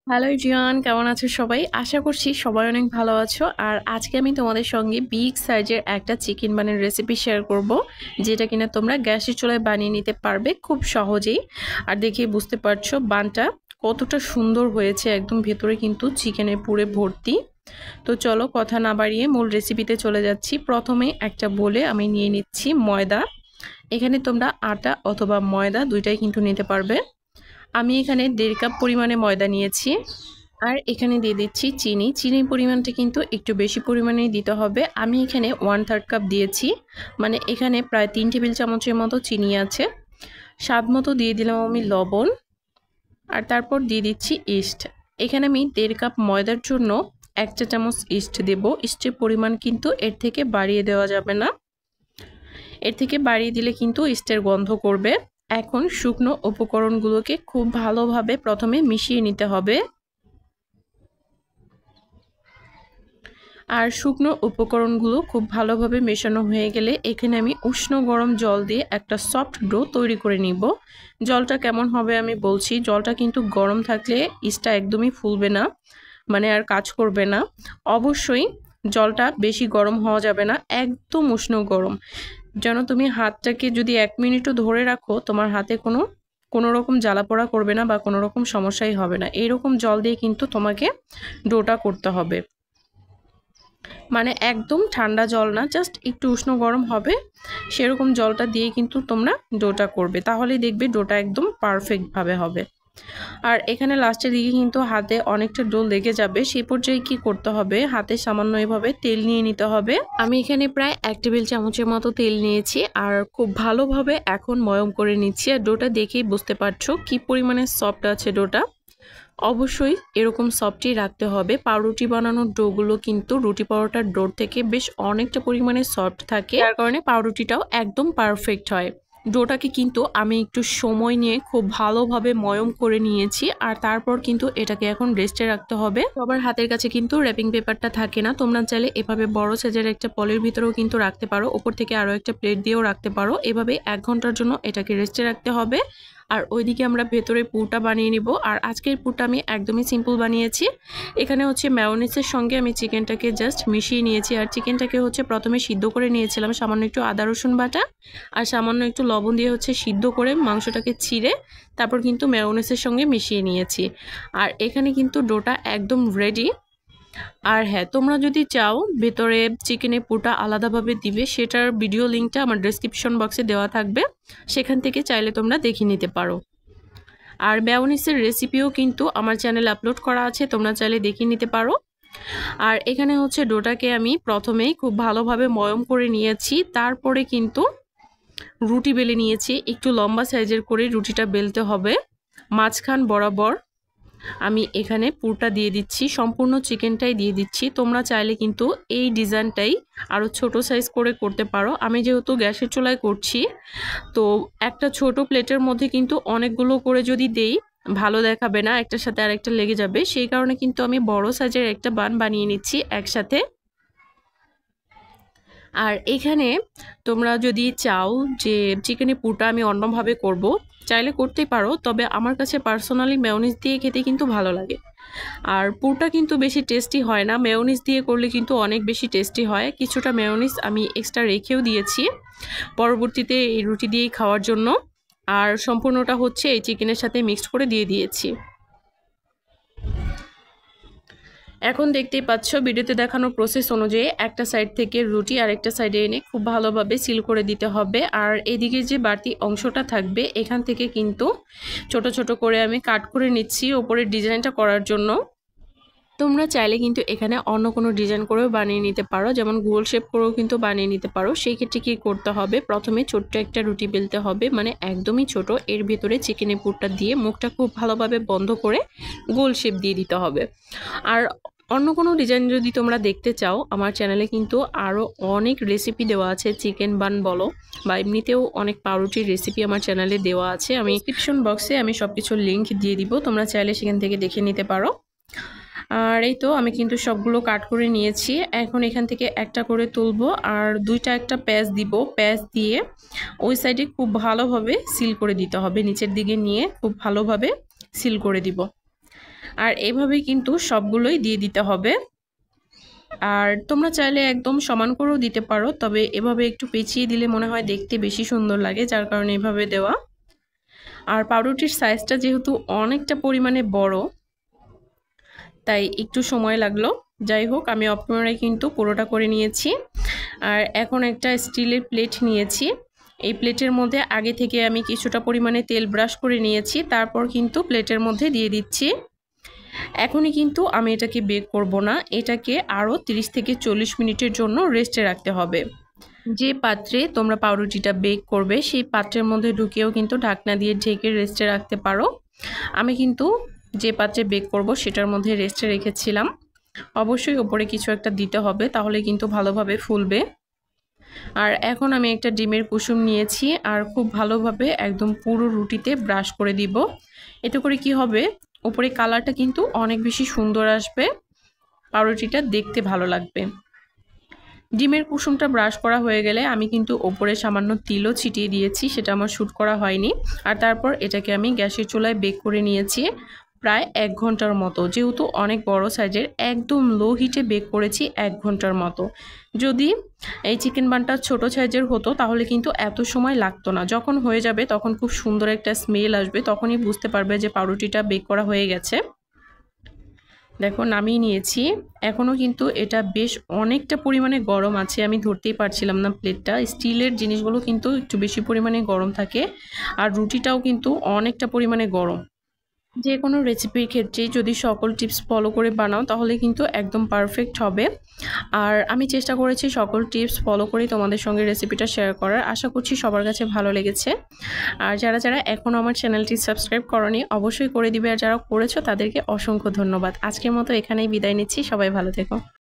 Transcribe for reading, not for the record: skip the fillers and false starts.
Hello everyone, কেমন আছো সবাই? আশা করছি সবাই অনেক ভালো আছো। আর আজকে আমি তোমাদের সঙ্গে বিগ সাইজের একটা চিকেন বানের রেসিপি শেয়ার করব, যেটা কিনা তোমরা গ্যাসের চুলায় বানিয়ে নিতে পারবে খুব সহজেই। আর দেখে বুঝতে পারছো বানটা কতটা সুন্দর হয়েছে, একদম ভেতরে কিন্তু চিকেনের পুরে ভর্তি। তো চলো কথা না বাড়িয়ে মূল রেসিপিতে চলে যাচ্ছি। প্রথমে একটা বলে আমি নিয়ে নিচ্ছি ময়দা। এখানে তোমরা আটা অথবা ময়দা দুইটাই কিন্তু নিতে পারবে। আমি এখানে 1.5 কাপ পরিমাণে ময়দা নিয়েছি। আর এখানে দিয়ে দিচ্ছি চিনি। চিনির পরিমাণটা কিন্তু একটু বেশি পরিমাণেই দিতে হবে। আমি এখানে 1/3 কাপ দিয়েছি, মানে এখানে প্রায় 3 টেবিল চামচের মতো চিনি আছে। স্বাদ মতো দিয়ে দিলাম আমি লবণ, আর তারপর দিয়ে দিচ্ছি ইস্ট। এখানে আমি 1.5 কাপ ময়দার জন্য 1 চা চামচ ইস্ট দেব। ইস্টের পরিমাণ কিন্তু এর থেকে বাড়িয়ে দেওয়া যাবে না, এর থেকে বাড়িয়ে দিলে কিন্তু ইস্টের গন্ধ করবে। এখন শুকনো উপকরণগুলোকে খুব ভালোভাবে প্রথমে মিশিয়ে নিতে হবে। আর শুকনো উপকরণগুলো খুব ভালোভাবে মেশানো হয়ে গেলে এখানে আমি উষ্ণ গরম জল দিয়ে একটা সফট ডো তৈরি করে নিব। জলটা কেমন হবে আমি বলছি। জলটা কিন্তু গরম থাকলে ইস্টটা একদমই ফুলবে না, মানে আর কাজ করবে না। অবশ্যই জলটা বেশি গরম হওয়া যাবে না, একদম উষ্ণ গরম। যেন তুমি হাতটাকে যদি 1 মিনিটও ধরে রাখো, তোমার হাতে কোনো রকম জ্বালা পোড়া করবে না বা কোনো রকম সমস্যাই হবে না। এইরকম জল দিয়ে কিন্তু তোমাকে ডোটা করতে হবে, মানে একদম ঠান্ডা জল না, জাস্ট একটু উষ্ণ গরম হবে সেরকম জলটা দিয়ে কিন্তু তোমরা ডোটা করবে, তাহলেই দেখবে ডোটা একদম পারফেক্টভাবে হবে। আর এখানে লাস্টের দিকে কিন্তু হাতে অনেকটা ডো লেগে যাবে, সেই পর্যায়ে কি করতে হবে, হাতে সামান্য এভাবে তেল নিয়ে নিতে হবে। আমি এখানে প্রায় 1 টেবিল চামচের মতো তেল নিয়েছি আর খুব ভালোভাবে এখন ময়ম করে নিচ্ছি। আর ডোটা দেখেই বুঝতে পারছো কি পরিমাণে সফট আছে ডোটা। অবশ্যই এরকম সফটই রাখতে হবে। পাউরুটি বানানোর ডোগুলো কিন্তু রুটি পরোটার ডোর থেকে বেশ অনেকটা পরিমাণে সফট থাকে, যার কারণে পাউরুটিটাও একদম পারফেক্ট হয়। ডোটাকে কিন্তু আমি একটু সময় নিয়ে খুব ভালোভাবে ময়ম করে নিয়েছি, আর তারপর কিন্তু এটাকে এখন রেস্টে রাখতে হবে। সবার হাতের কাছে কিন্তু র্যাপিং পেপারটা থাকে না, তোমরা চাইলে এভাবে বড় সাইজের একটা পলির ভিতরেও কিন্তু রাখতে পারো, ওপর থেকে আরও একটা প্লেট দিয়েও রাখতে পারো। এভাবে 1 ঘন্টার জন্য এটাকে রেস্টে রাখতে হবে। আর ওইদিকে আমরা ভেতরে পুরটা বানিয়ে নিব। আর আজকের পুরটা আমি একদমই সিম্পল বানিয়েছি। এখানে হচ্ছে মেয়োনিজের সঙ্গে আমি চিকেনটাকে জাস্ট মিশিয়ে নিয়েছি। আর চিকেনটাকে হচ্ছে প্রথমে সিদ্ধ করে নিয়েছিলাম, সামান্য একটু আদা রসুন বাটা আর সামান্য একটু লবণ দিয়ে হচ্ছে সিদ্ধ করে মাংসটাকে ছিঁড়ে তারপর কিন্তু মেয়োনিজের সঙ্গে মিশিয়ে নিয়েছি। আর এখানে কিন্তু ডোটা একদম রেডি। আর হ্যাঁ, তোমরা যদি চাও ভেতরে চিকেনের পুরটা আলাদাভাবে দিবে, সেটার ভিডিও লিঙ্কটা আমার ডেসক্রিপশন বক্সে দেওয়া থাকবে, সেখান থেকে চাইলে তোমরা দেখে নিতে পারো। আর মেয়োনিজের রেসিপিও কিন্তু আমার চ্যানেলে আপলোড করা আছে, তোমরা চাইলে দেখে নিতে পারো। আর এখানে হচ্ছে ডোটাকে আমি প্রথমেই খুব ভালোভাবে ময়ম করে নিয়েছি, তারপরে কিন্তু রুটি বেলে নিয়েছি। একটু লম্বা সাইজের করে রুটিটা বেলতে হবে, মাঝখান বরাবর আমি এখানে পুরটা দিয়ে দিচ্ছি, সম্পূর্ণ চিকেনটাই দিয়ে দিচ্ছি। তোমরা চাইলে কিন্তু এই ডিজাইনটাই আরও ছোট সাইজ করে করতে পারো। আমি যেহেতু গ্যাসের চুলায় করছি, তো একটা ছোট প্লেটের মধ্যে কিন্তু অনেকগুলো করে যদি দেই ভালো দেখাবে না, একটার সাথে আরেকটা লেগে যাবে। সেই কারণে কিন্তু আমি বড় সাইজের একটা বান বানিয়ে নিচ্ছি একসাথে। আর এখানে তোমরা যদি চাও যে চিকেনের পুরটা আমি অন্যভাবে করব, চাইলে করতেই পারো, তবে আমার কাছে পার্সোনালি মেয়োনিজ দিয়ে খেতে কিন্তু ভালো লাগে। আর পুরটা কিন্তু বেশি টেস্টি হয় না, মেয়োনিজ দিয়ে করলে কিন্তু অনেক বেশি টেস্টি হয়। কিছুটা মেয়োনিজ আমি এক্সট্রা রেখেও দিয়েছি পরবর্তীতে এই রুটি দিয়েই খাওয়ার জন্য। আর সম্পূর্ণটা হচ্ছে এই চিকেনের সাথে মিক্সড করে দিয়ে দিয়েছি। এখন দেখতেই পাচ্ছ ভিডিওতে দেখানো প্রসেস অনুযায়ী একটা সাইড থেকে রুটি আরেকটা সাইডে এনে খুব ভালোভাবে সিল করে দিতে হবে। আর এদিকে যে বাড়তি অংশটা থাকবে এখান থেকে কিন্তু ছোট ছোট করে আমি কাট করে নিচ্ছি ওপরের ডিজাইনটা করার জন্য। তোমরা চাইলে কিন্তু এখানে অন্য কোনো ডিজাইন করেও বানিয়ে নিতে পারো, যেমন গোল শেপ করেও কিন্তু বানিয়ে নিতে পারো। সেই ক্ষেত্রে কী করতে হবে, প্রথমে ছোট্ট একটা রুটি বেলতে হবে, মানে একদমই ছোট। এর ভেতরে চিকেনের পুরটা দিয়ে মুখটা খুব ভালোভাবে বন্ধ করে গোল শেপ দিয়ে দিতে হবে। আর অন্য কোনো ডিজাইন যদি তোমরা দেখতে চাও, আমার চ্যানেলে কিন্তু আরও অনেক রেসিপি দেওয়া আছে, চিকেন বান বলো বা এমনিতেও অনেক পাউরুটির রেসিপি আমার চ্যানেলে দেওয়া আছে। আমি ডেসক্রিপশন বক্সে আমি সব কিছুর লিঙ্ক দিয়ে দিব, তোমরা চাইলে সেখান থেকে দেখে নিতে পারো। আর এই তো আমি কিন্তু সবগুলো কাট করে নিয়েছি। এখন এখান থেকে একটা করে তুলবো আর দুইটা একটা প্যাচ দিব। প্যাচ দিয়ে ওই সাইডে খুব ভালোভাবে সিল করে দিতে হবে, নিচের দিকে নিয়ে খুব ভালোভাবে সিল করে দিব। আর এভাবে কিন্তু সবগুলোই দিয়ে দিতে হবে। আর তোমরা চাইলে একদম সমান করেও দিতে পারো, তবে এভাবে একটু পেঁচিয়ে দিলে মনে হয় দেখতে বেশি সুন্দর লাগে, যার কারণে এভাবে দেওয়া। আর পাউরুটির সাইজটা যেহেতু অনেকটা পরিমাণে বড়, তাই একটু সময় লাগলো। যাই হোক, আমি অপূর্ণায় কিন্তু পুরোটা করে নিয়েছি। আর এখন একটা স্টিলের প্লেট নিয়েছি। এই প্লেটের মধ্যে আগে থেকে আমি কিছুটা পরিমাণে তেল ব্রাশ করে নিয়েছি, তারপর কিন্তু প্লেটের মধ্যে দিয়ে দিচ্ছি। এখনই কিন্তু আমি এটাকে বেক করব না, এটাকে আরও 30 থেকে 40 মিনিটের জন্য রেস্টে রাখতে হবে। যে পাত্রে তোমরা পাউরুটিটা বেক করবে সেই পাত্রের মধ্যে ঢুকিয়েও কিন্তু ঢাকনা দিয়ে ঢেকে রেস্টে রাখতে পারো। আমি কিন্তু যে পাত্রে বেক করব সেটার মধ্যে রেস্টে রেখেছিলাম। অবশ্যই উপরে কিছু একটা দিতে হবে, তাহলে কিন্তু ভালোভাবে ফুলবে। আর এখন আমি একটা ডিমের কুসুম নিয়েছি, আর খুব ভালোভাবে একদম পুরো রুটিতে ব্রাশ করে দিব। এতে করে কি হবে, উপরে কালারটা কিন্তু অনেক বেশি সুন্দর আসবে, পাউরুটিটা দেখতে ভালো লাগবে। ডিমের কুসুমটা ব্রাশ করা হয়ে গেলে আমি কিন্তু ওপরে সামান্য তিলও ছিটিয়ে দিয়েছি, সেটা আমার শ্যুট করা হয়নি। আর তারপর এটাকে আমি গ্যাসের চুলায় বেক করে নিয়েছি প্রায় 1 ঘন্টার মতো। যেহেতু অনেক বড় সাইজের, একদম লো হিটে বেক করেছি 1 ঘন্টার মতো। যদি এই চিকেন বানটা ছোট সাইজের হতো তাহলে কিন্তু এত সময় লাগতো না। যখন হয়ে যাবে তখন খুব সুন্দর একটা স্মেল আসবে, তখনই বুঝতে পারবে যে পাউরুটিটা বেক করা হয়ে গেছে। দেখো নামিয়ে নিয়েছি। এখনও কিন্তু এটা বেশ অনেকটা পরিমাণে গরম আছে, আমি ধরতেই পারছিলাম না প্লেটটা। স্টিলের জিনিসগুলো কিন্তু একটু বেশি পরিমাণে গরম থাকে, আর রুটিটাও কিন্তু অনেকটা পরিমাণে গরম। যে কোনো রেসিপির ক্ষেত্রেই যদি সকল টিপস ফলো করে বানাও তাহলে কিন্তু একদম পারফেক্ট হবে। আর আমি চেষ্টা করেছি সকল টিপস ফলো করে তোমাদের সঙ্গে রেসিপিটা শেয়ার করার। আশা করছি সবার কাছে ভালো লেগেছে। আর যারা যারা এখনও আমার চ্যানেলটি সাবস্ক্রাইব করনি অবশ্যই করে দিবে, আর যারা করেছো তাদেরকে অসংখ্য ধন্যবাদ। আজকের মতো এখানেই বিদায় নিচ্ছি, সবাই ভালো থেকো।